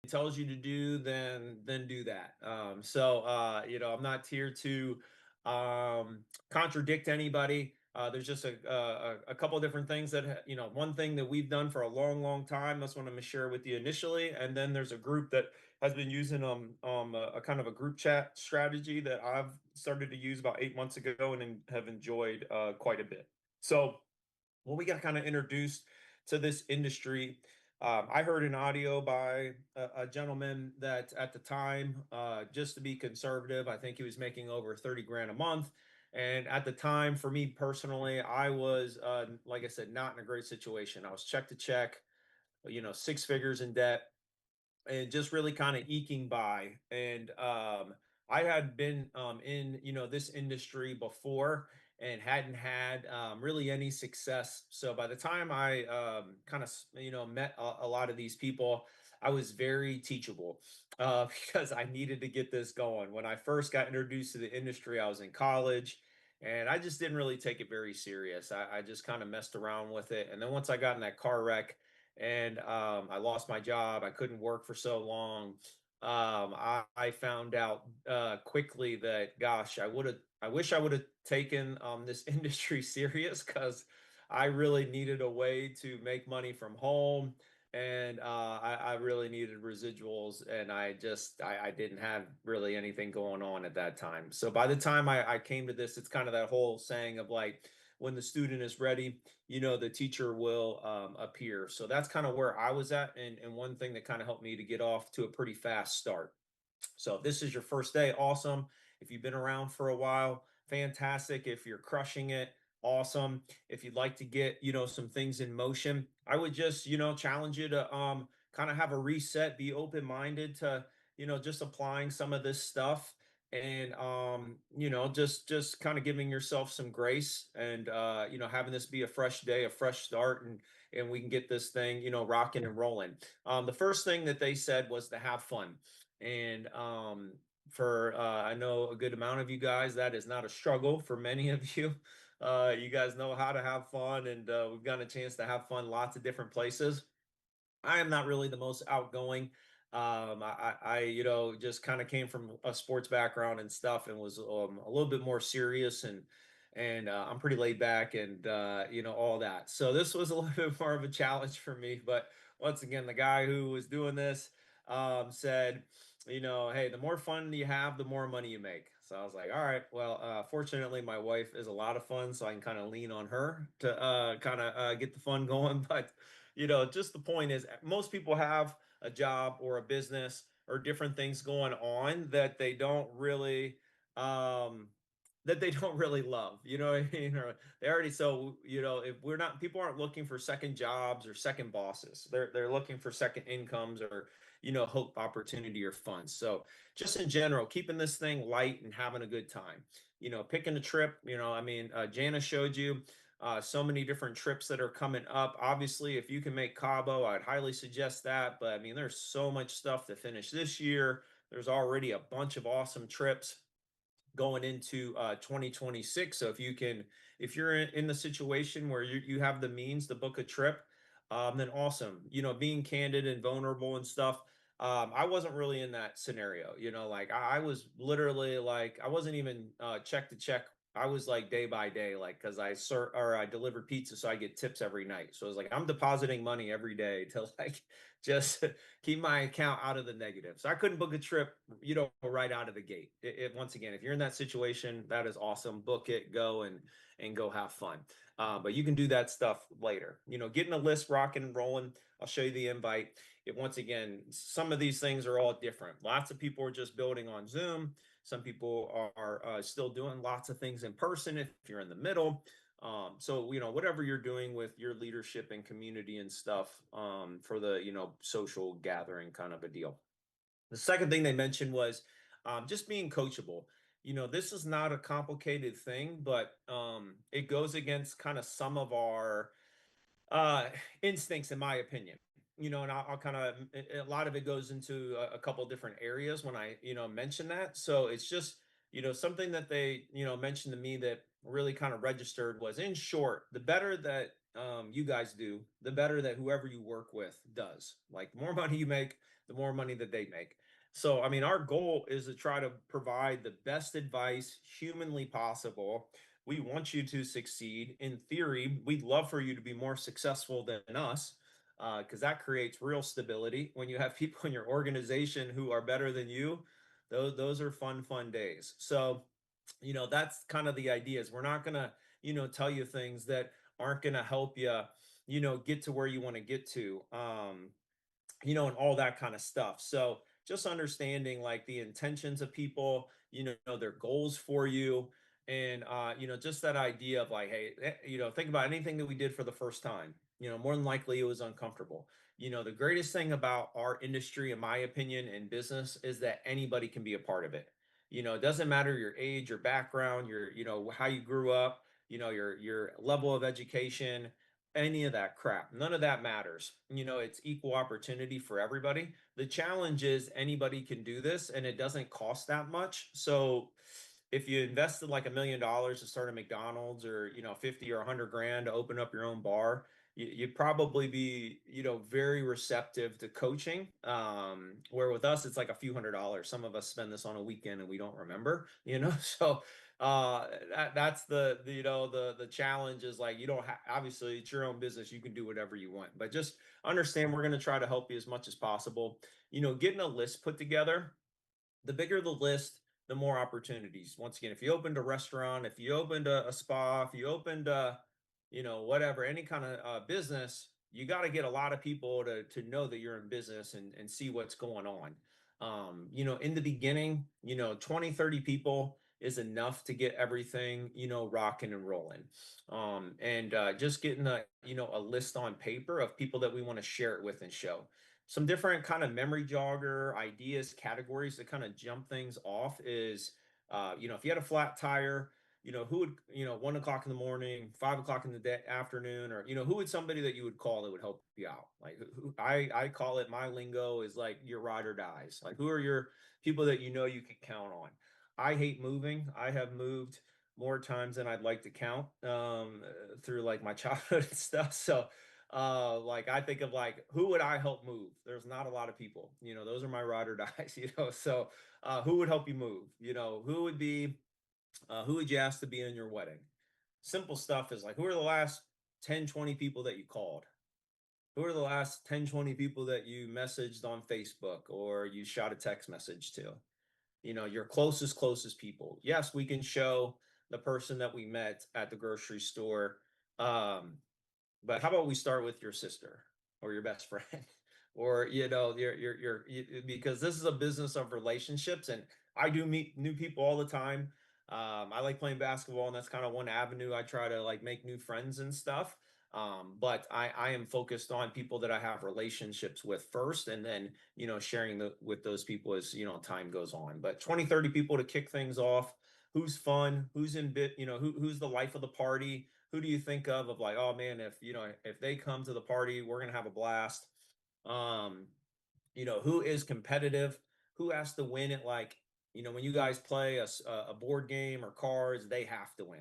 tells you to do, then do that. I'm not here to contradict anybody. There's just a couple of different things that one thing that we've done for a long, long time. That's what I'm gonna share with you initially, and then there's a group that has been using a kind of a group chat strategy that I've started to use about 8 months ago and have enjoyed quite a bit. So when we got kind of introduced to this industry, I heard an audio by a gentleman that at the time, just to be conservative, I think he was making over 30 grand a month. And at the time, for me personally, I was, like I said, not in a great situation. I was check to check, 6 figures in debt and just really kind of eking by. And I had been in this industry before and hadn't had really any success. So by the time I kind of met a lot of these people, I was very teachable because I needed to get this going. When I first got introduced to the industry, I was in college. And I just didn't really take it very serious. I just kind of messed around with it. And then once I got in that car wreck, and I lost my job. I couldn't work for so long. I found out quickly that, gosh, I wish I would have taken this industry serious because I really needed a way to make money from home. And I really needed residuals, and I didn't have really anything going on at that time. So by the time I came to this, it's kind of that whole saying of like, when the student is ready, the teacher will appear. So that's kind of where I was at. And one thing that kind of helped me to get off to a pretty fast start. So if this is your first day, awesome. If you've been around for a while, fantastic. If you're crushing it, awesome. If you'd like to get, some things in motion, I would just, challenge you to kind of have a reset, be open-minded to, just applying some of this stuff and just kind of giving yourself some grace and having this be a fresh day, a fresh start, and we can get this thing, rocking and rolling. The first thing that they said was to have fun. And for I know a good amount of you guys, that is not a struggle for many of you. You guys know how to have fun, and we've gotten a chance to have fun lots of different places. I am not really the most outgoing. Just kind of came from a sports background and stuff, and was a little bit more serious, and I'm pretty laid back, and all that. So this was a little bit more of a challenge for me. But once again, the guy who was doing this said, hey, the more fun you have, the more money you make. So I was like, all right, well, fortunately, my wife is a lot of fun, so I can kind of lean on her to kind of get the fun going. But just the point is, most people have a job or a business or different things going on um that they don't really love, you know what I mean? Or they already so if we're not people aren't looking for second jobs or second bosses. They're looking for second incomes or hope, opportunity, or fun. So just in general, keeping this thing light and having a good time. Picking a trip, Jana showed you so many different trips that are coming up. Obviously, if you can make Cabo, I'd highly suggest that. But I mean, there's so much stuff to finish this year. There's already a bunch of awesome trips going into 2026. So if you're in the situation where you have the means to book a trip, then awesome. Being candid and vulnerable and stuff. I wasn't really in that scenario. Like I was literally like I wasn't even check to check. I was like day by day, like because I delivered pizza, so I get tips every night. So I was like, I'm depositing money every day to like just keep my account out of the negative. So I couldn't book a trip, right out of the gate. Once again, if you're in that situation, that is awesome. Book it, go and go have fun. But you can do that stuff later. Getting a list rocking and rolling. I'll show you the invite. Once again, some of these things are all different. Lots of people are just building on Zoom. Some people are still doing lots of things in person if you're in the middle. So whatever you're doing with your leadership and community and stuff for the social gathering kind of a deal. The second thing they mentioned was just being coachable. This is not a complicated thing, but it goes against kind of some of our uh, instincts, in my opinion. And I'll kind of a lot of it goes into a couple different areas when I mention that. So it's just something that they mentioned to me that really kind of registered was, in short, the better that you guys do, the better that whoever you work with does. Like the more money you make, the more money that they make. So, I mean, our goal is to try to provide the best advice humanly possible. We want you to succeed. In theory, we'd love for you to be more successful than us, because that creates real stability. When you have people in your organization who are better than you, those are fun days. So, that's kind of the idea is we're not going to, tell you things that aren't going to help you, get to where you want to get to. And all that kind of stuff. So just understanding like the intentions of people, their goals for you. And, just that idea of like, hey, think about anything that we did for the first time, more than likely it was uncomfortable. The greatest thing about our industry, in my opinion, in business is that anybody can be a part of it. It doesn't matter your age, your background, how you grew up, your level of education, any of that crap. None of that matters. It's equal opportunity for everybody. The challenge is anybody can do this and it doesn't cost that much. So if you invested like $1 million to start a McDonald's or, 50 or 100 grand to open up your own bar, you'd probably be, very receptive to coaching. Where with us, it's like a few $100s. Some of us spend this on a weekend and we don't remember, so that's the challenge is like you don't have, obviously it's your own business, you can do whatever you want, but just understand we're going to try to help you as much as possible. Getting a list put together, the bigger the list, the more opportunities. Once again, if you opened a restaurant, if you opened a spa, if you opened whatever, any kind of business, you got to get a lot of people to know that you're in business and see what's going on. In the beginning, 20, 30 people is enough to get everything, rocking and rolling. And just getting a list on paper of people that we want to share it with and show some different kind of memory jogger ideas, categories to kind of jump things off is, if you had a flat tire, who would, 1 o'clock in the morning, 5 o'clock in the day, afternoon, or, who would somebody that you would call that would help you out? Like I call it, my lingo is like your ride or dies. Like who are your people that you can count on? I hate moving. I have moved more times than I'd like to count, through like my childhood and stuff. So, like I think of like who would I help move? There's not a lot of people, those are my ride or dies. So who would help you move? Who would you ask to be in your wedding? Simple stuff is like who are the last 10, 20 people that you called? Who are the last 10, 20 people that you messaged on Facebook or you shot a text message to? Your closest people. Yes, we can show the person that we met at the grocery store. But how about we start with your sister or your best friend or because this is a business of relationships and I do meet new people all the time. I like playing basketball and that's kind of one avenue I try to like make new friends and stuff. But I am focused on people that I have relationships with first and then, sharing with those people as, time goes on. But 20, 30 people to kick things off. Who's fun? Who's in bit, who's the life of the party? Who do you think of like, oh man, if they come to the party, we're gonna have a blast. Um, who is competitive, who has to win it, like, when you guys play a board game or cards, they have to win.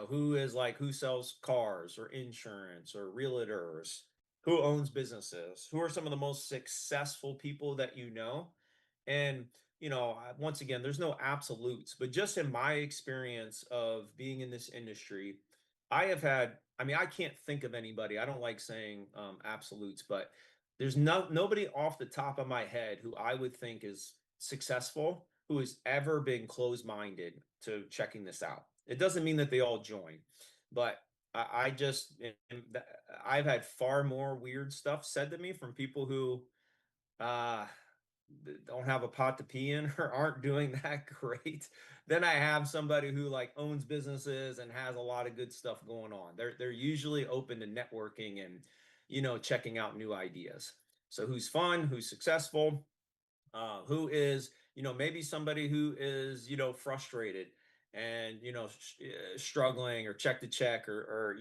Who is like who sells cars or insurance or realtors, who owns businesses, who are some of the most successful people that and once again, there's no absolutes, but just in my experience of being in this industry, I mean, I can't think of anybody. I don't like saying absolutes, but there's nobody off the top of my head who I would think is successful who has ever been closed-minded to checking this out. It doesn't mean that they all join, but I just I've had far more weird stuff said to me from people who uh don't have a pot to pee in or aren't doing that great, then I have somebody who like owns businesses and has a lot of good stuff going on. They're usually open to networking and checking out new ideas. So who's fun, who's successful, who is maybe somebody who is frustrated and struggling or check to check or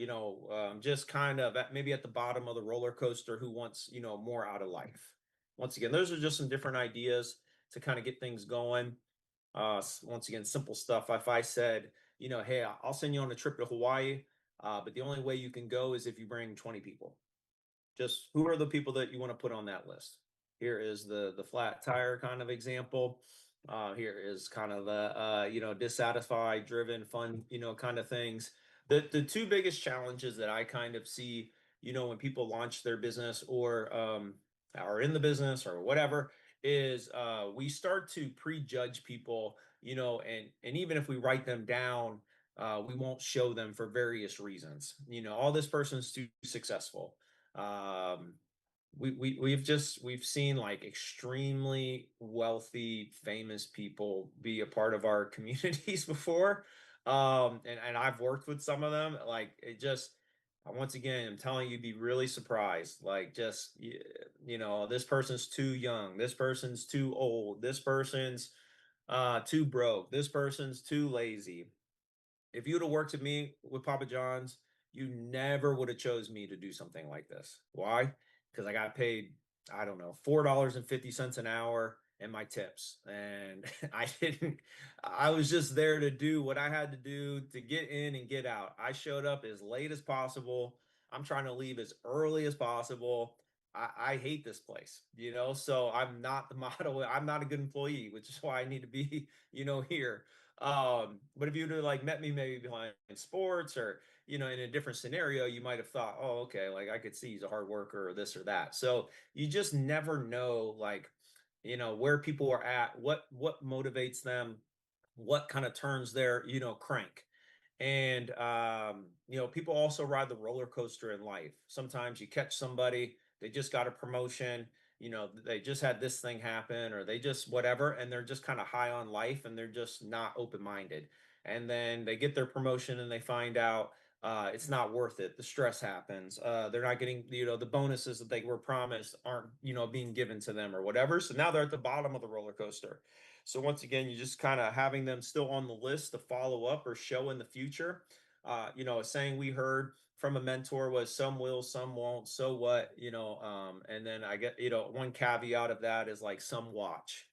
just kind of maybe at the bottom of the roller coaster who wants more out of life. Once again, those are just some different ideas to kind of get things going. Once again, simple stuff. If I said, hey, I'll send you on a trip to Hawaii, But the only way you can go is if you bring 20 people. Just who are the people that you want to put on that list? Here is the flat tire kind of example. Here is kind of the dissatisfied, driven, fun, kind of things. The two biggest challenges that I kind of see, when people launch their business or are in the business or whatever, is we start to prejudge people, and even if we write them down, we won't show them for various reasons. All this person's too successful. um we've seen like extremely wealthy famous people be a part of our communities before, and I've worked with some of them. Like it just, once again, I'm telling you, be really surprised. Like just this person's too young, this person's too old, this person's too broke, this person's too lazy. If you would have worked with me with Papa John's, you never would have chose me to do something like this. Why? Because I got paid, I don't know, $4.50 an hour and my tips. And I was just there to do what I had to do to get in and get out. I showed up as late as possible. I'm trying to leave as early as possible. I hate this place, so I'm not the model. I'm not a good employee, which is why I need to be, here. But if you'd have like met me maybe behind sports or in a different scenario, you might have thought, oh, okay, like I could see he's a hard worker or this or that. So you just never know, like, where people are at, what motivates them, what kind of turns their, crank. And people also ride the roller coaster in life. Sometimes you catch somebody, they just got a promotion, they just had this thing happen, or they just whatever, and they're just kind of high on life and they're just not open-minded. And then they get their promotion and they find out it's not worth it. The stress happens. They're not getting, the bonuses that they were promised aren't, being given to them or whatever. So now they're at the bottom of the roller coaster. So once again, you just kind of having them still on the list to follow up or show in the future. A saying we heard from a mentor was some will, some won't, so what, and then I get, one caveat of that is like some watch.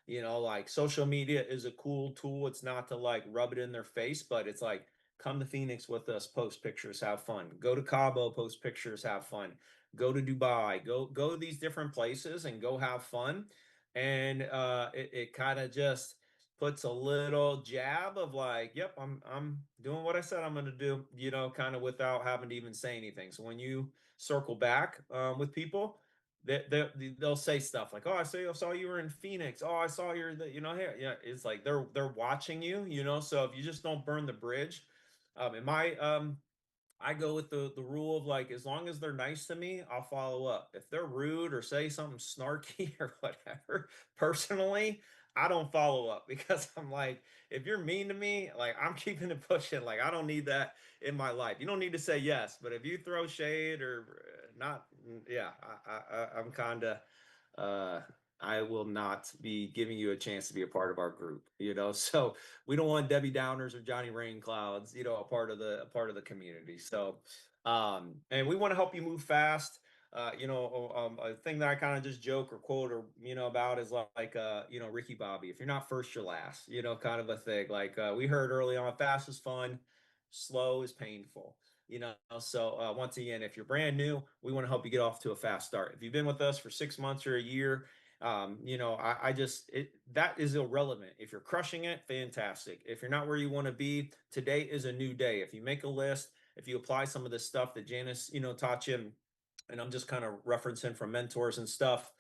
Like social media is a cool tool. It's not to like rub it in their face, but it's like come to Phoenix with us, post pictures, have fun. Go to Cabo, post pictures, have fun. Go to Dubai, go to these different places and go have fun. And it kind of just puts a little jab of like, yep, I'm doing what I said I'm going to do, kind of without having to even say anything. So when you circle back with people, they'll say stuff like, "Oh, I saw you were in Phoenix. Oh, I saw you're here." Yeah, it's like they're watching you, So if you just don't burn the bridge, in my I go with the rule of like, as long as they're nice to me, I'll follow up. If they're rude or say something snarky or whatever, personally, I don't follow up because I'm like, if you're mean to me, like I'm keeping it pushing. Like I don't need that in my life. You don't need to say yes, but if you throw shade or not, yeah, I'm kind of uh I will not be giving you a chance to be a part of our group, So we don't want Debbie Downers or Johnny Rain Clouds, a part of the community. So and we want to help you move fast. A thing that I kind of just joke or quote or about is like Ricky Bobby. If you're not first, you're last, kind of a thing. Like we heard early on, fast is fun, slow is painful. So once again, if you're brand new, we want to help you get off to a fast start. If you've been with us for 6 months or a year, I just that is irrelevant. If you're crushing it, fantastic. If you're not where you want to be, today is a new day. If you make a list, if you apply some of this stuff that Janice, taught you, and I'm just kind of referencing from mentors and stuff,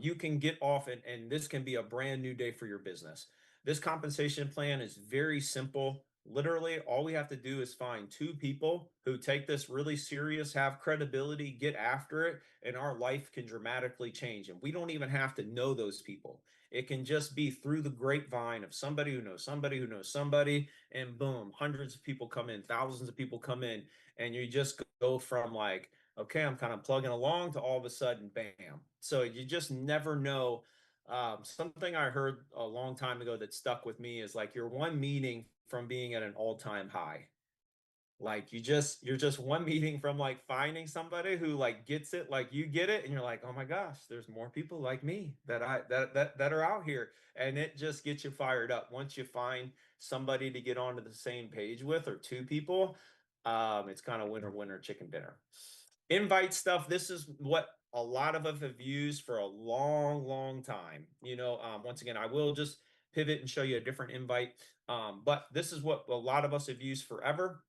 you can get off and this can be a brand new day for your business. This compensation plan is very simple. Literally, all we have to do is find two people who take this really serious, have credibility, get after it, and our life can dramatically change. And we don't even have to know those people. It can just be through the grapevine of somebody who knows somebody who knows somebody, and boom, hundreds of people come in, thousands of people come in, and you just go from like, okay, I'm kind of plugging along to all of a sudden, bam. So you just never know. Something I heard a long time ago that stuck with me is like you're one meeting from being at an all-time high. Like you're just one meeting from like finding somebody who like gets it like you get it, and you're like, oh my gosh, there's more people like me that are out here. And it just gets you fired up once you find somebody to get onto the same page with, or two people. It's kind of winner, winner, chicken dinner. Invite stuff. This is what a lot of us have used for a long, long time. Once again, I will just pivot and show you a different invite. But this is what a lot of us have used forever.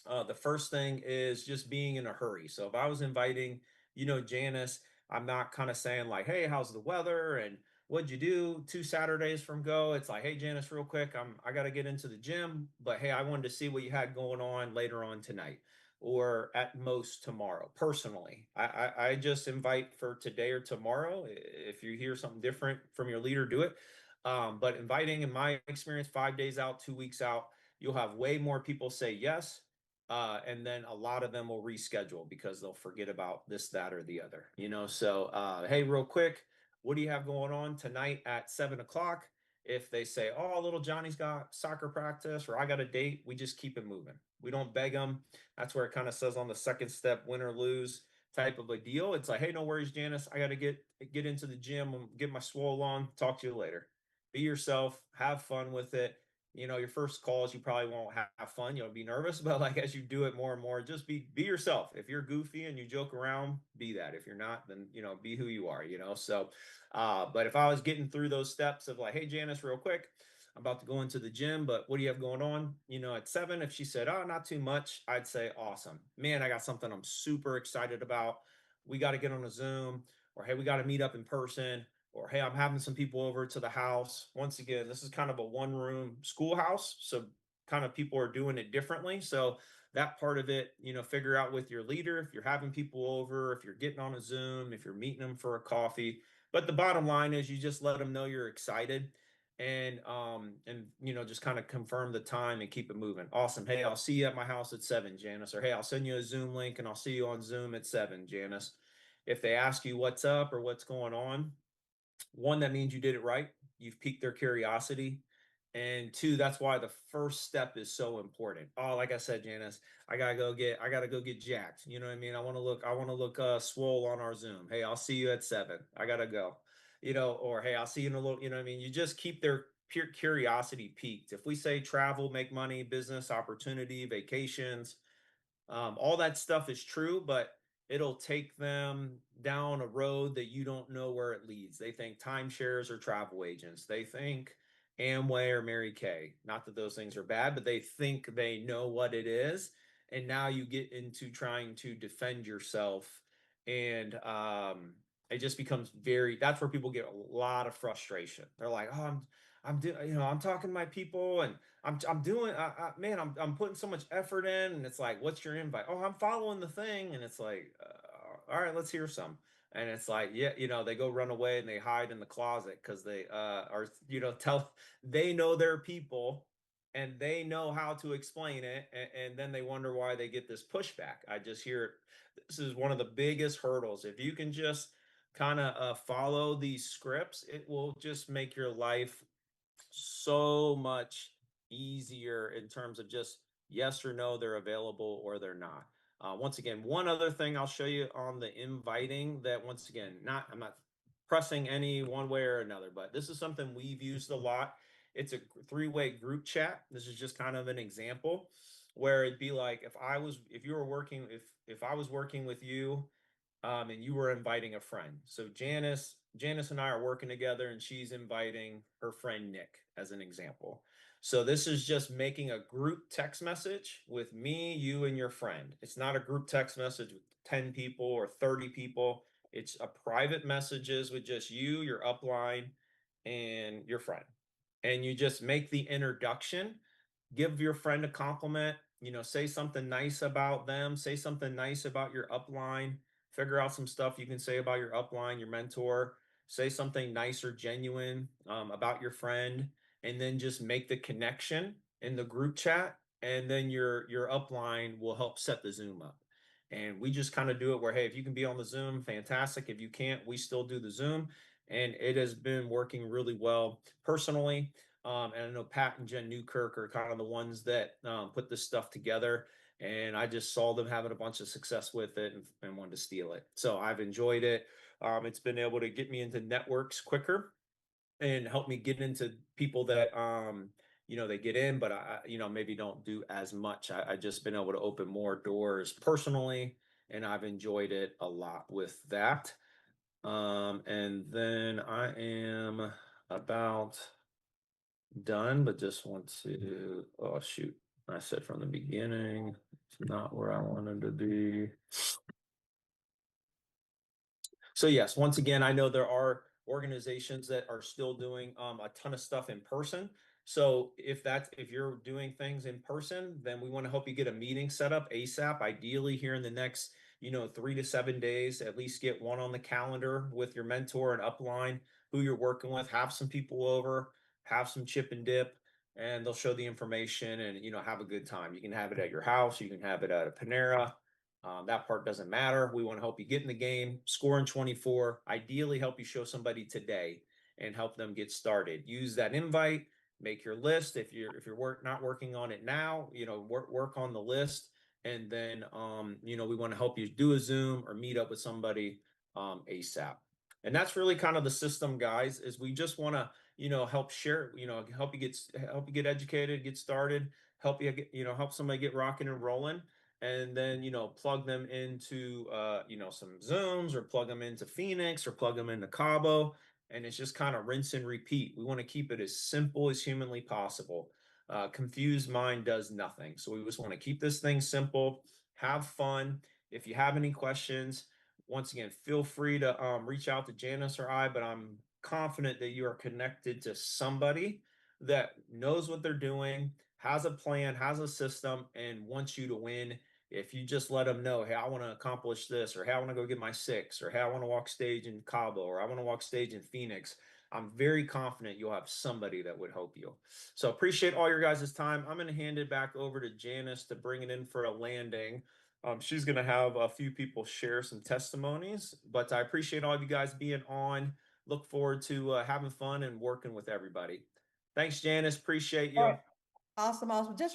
The first thing is just being in a hurry. So if I was inviting, Janice, I'm not kind of saying like, "Hey, how's the weather?" and "What'd you do 2 Saturdays from go?" It's like, "Hey, Janice, real quick, I got to get into the gym, but hey, I wanted to see what you had going on later on tonight, or at most tomorrow." Personally, I just invite for today or tomorrow. If you hear something different from your leader, do it. But inviting, in my experience, 5 days out, 2 weeks out, you'll have way more people say yes, and then a lot of them will reschedule because they'll forget about this, that, or the other. So hey, real quick, what do you have going on tonight at 7 o'clock? If they say, "Oh, little Johnny's got soccer practice," or "I got a date," we just keep it moving. We don't beg them. That's where it kind of says on the second step, win or lose type of a deal. It's like, "Hey, no worries, Janice. I got to get into the gym and get my swole on. Talk to you later." Be yourself, have fun with it. Your first calls, you probably won't have fun. You'll be nervous, but like as you do it more and more, just be yourself. If you're goofy and you joke around, be that. If you're not, then be who you are. So, but if I was getting through those steps of like, "Hey, Janice, real quick, I'm about to go into the gym, but what do you have going on?" At 7, if she said, "Oh, not too much," I'd say, "Awesome, man, I got something I'm super excited about. We got to get on a Zoom," or "Hey, we got to meet up in person," or "Hey, I'm having some people over to the house." Once again, this is kind of a one room schoolhouse. So, kind of people are doing it differently. So, that part of it, figure out with your leader if you're having people over, if you're getting on a Zoom, if you're meeting them for a coffee. But the bottom line is you just let them know you're excited, and just kind of confirm the time and keep it moving. Awesome. "Hey, I'll see you at my house at 7, Janice." Or, "Hey, I'll send you a Zoom link and I'll see you on Zoom at 7, Janice." If they ask you what's up or what's going on, one, that means you did it right. You've piqued their curiosity. And two, that's why the first step is so important. "Oh, like I said, Janice, I gotta go get jacked. You know what I mean? I want to look swole on our Zoom. Hey, I'll see you at 7. I gotta go. Or hey, I'll see you in a little, you know what I mean? You just keep their pure curiosity piqued. If we say travel, make money, business opportunity, vacations, all that stuff is true, but it'll take them down a road that you don't know where it leads. They think timeshares or travel agents. They think Amway or Mary Kay. Not that those things are bad, but they think they know what it is. And now you get into trying to defend yourself. And it just becomes that's where people get a lot of frustration. They're like, "Oh, I'm doing, I'm talking to my people, and I'm doing, man, I'm putting so much effort in," and it's like, "What's your invite?" "Oh, I'm following the thing," and it's like, "All right, let's hear some." And it's like, yeah, they go run away and they hide in the closet because they are, tell they know their people and they know how to explain it, and then they wonder why they get this pushback. I just hear it. This is one of the biggest hurdles. If you can just kind of follow these scripts, it will just make your life so much easier in terms of just yes or no, they're available or they're not. Once again, one other thing I'll show you on the inviting that, once again, I'm not pressing any one way or another, but this is something we've used a lot. It's a three-way group chat. This is just kind of an example where it'd be like if I was working with you, and you were inviting a friend. So Janice and I are working together, and she's inviting her friend Nick, as an example. So this is just making a group text message with me, you, and your friend. It's not a group text message with 10 people or 30 people. It's a private messages with just you, your upline, and your friend. And you just make the introduction, give your friend a compliment, say something nice about them, say something nice about your upline, figure out some stuff you can say about your upline, your mentor, say something nice or genuine about your friend, and then just make the connection in the group chat, and then your upline will help set the Zoom up. And we just kind of do it where, hey, if you can be on the Zoom, fantastic. If you can't, we still do the Zoom, and it has been working really well personally. And I know Pat and Jen Newkirk are kind of the ones that put this stuff together. And I just saw them having a bunch of success with it, and wanted to steal it. So I've enjoyed it. It's been able to get me into networks quicker and help me get into people that they get in, but maybe don't do as much. I just been able to open more doors personally, and I've enjoyed it a lot with that. And then I am about done, but just want to, oh shoot, I said from the beginning, it's not where I wanted to be. So yes, once again, I know there are organizations that are still doing a ton of stuff in person. So if you're doing things in person, then we want to help you get a meeting set up ASAP. Ideally, here in the next 3 to 7 days, at least get one on the calendar with your mentor and upline who you're working with. Have some people over, have some chip and dip, and they'll show the information and have a good time. You can have it at your house, you can have it at a Panera. That part doesn't matter. We want to help you get in the game, score in 24, ideally help you show somebody today and help them get started. Use that invite, make your list. If you're not working on it now, work on the list. And then we want to help you do a Zoom or meet up with somebody ASAP. And that's really kind of the system, guys, is we just want to, help share, help you get educated, get started, help you get, help somebody get rocking and rolling, and then plug them into some Zooms, or plug them into Phoenix, or plug them into Cabo, and it's just kind of rinse and repeat. We want to keep it as simple as humanly possible. Confused mind does nothing, so we just want to keep this thing simple, have fun. If you have any questions, once again, feel free to reach out to Janice or I, but I'm confident that you are connected to somebody that knows what they're doing, has a plan, has a system, and wants you to win. If you just let them know, hey, I want to accomplish this, or hey, I want to go get my six, or hey, I want to walk stage in Cabo, or I want to walk stage in Phoenix, I'm very confident you'll have somebody that would help you. So appreciate all your guys' time. I'm going to hand it back over to Janice to bring it in for a landing. She's going to have a few people share some testimonies, but I appreciate all of you guys being on. Look forward to having fun and working with everybody. Thanks, Janice. Appreciate All you. right. Awesome. Awesome. Just